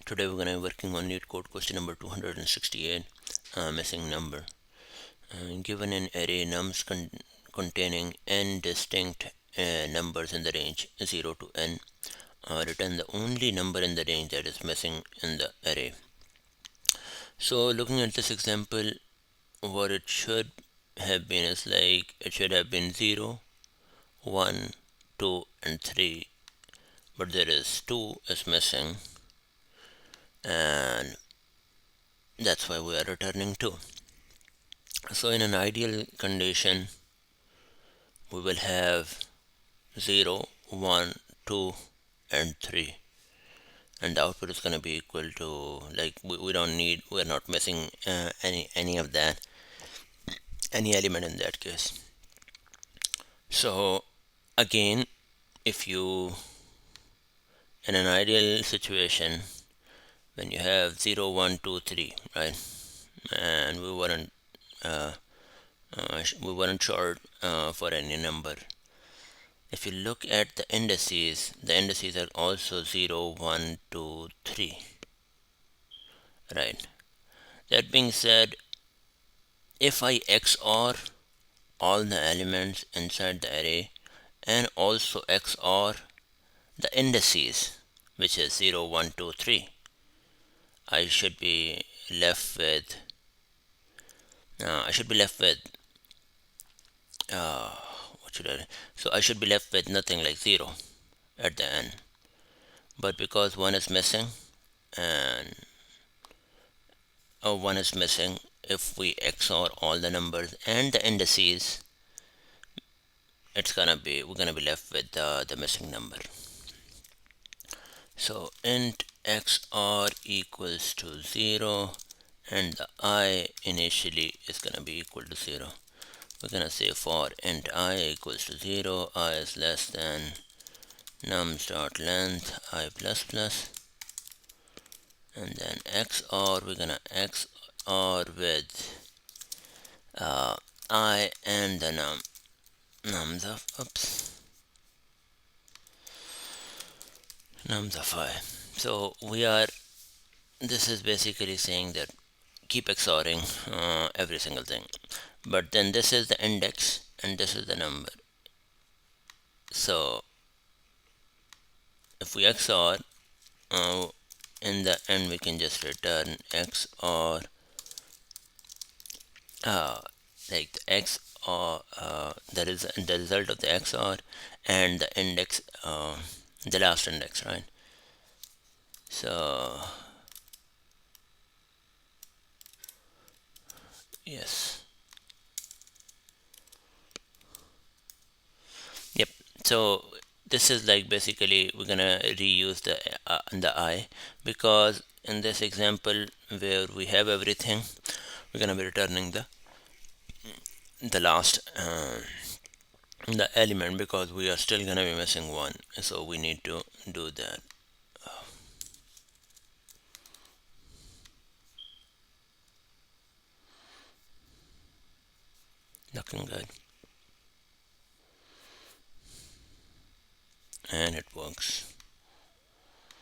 Today we're going to be working on Leetcode question number 268, missing number. Given an array nums containing n distinct numbers in the range 0 to n, return the only number in the range that is missing in the array. So looking at this example, what it should have been is like it should have been 0, 1, 2 and 3, but there is 2 is missing, and that's why we are returning 2. So in an ideal condition, we will have 0, 1, 2 and 3, and the output is going to be equal to, like, we're not missing any of that, any element in that case. So again, if you, in an ideal situation, when you have 0, 1, 2, 3, right, and we weren't short for any number. If you look at the indices are also 0, 1, 2, 3, right? That being said, if I XOR all the elements inside the array and also XOR the indices, which is 0, 1, 2, 3, I should be left with so I should be left with nothing, like 0 at the end. But because 1 is missing and 1 is missing, if we XOR all the numbers and the indices, we're gonna be left with the missing number. So int XOR equals to 0, and the I initially is gonna be equal to 0. We're gonna say for int I equals to 0, I is less than nums.length I plus plus, and then XOR, we're gonna XOR with I and the nums of I. So this is basically saying that keep XORing every single thing, but then this is the index and this is the number. So if we XOR, in the end we can just return XOR, like the XOR, that is the result of the XOR and the index, the last index, right? So yes, yep. So this is like basically we're gonna reuse the I, because in this example where we have everything, we're gonna be returning the last the element, because we are still gonna be missing 1, so we need to do that. Looking good, and it works.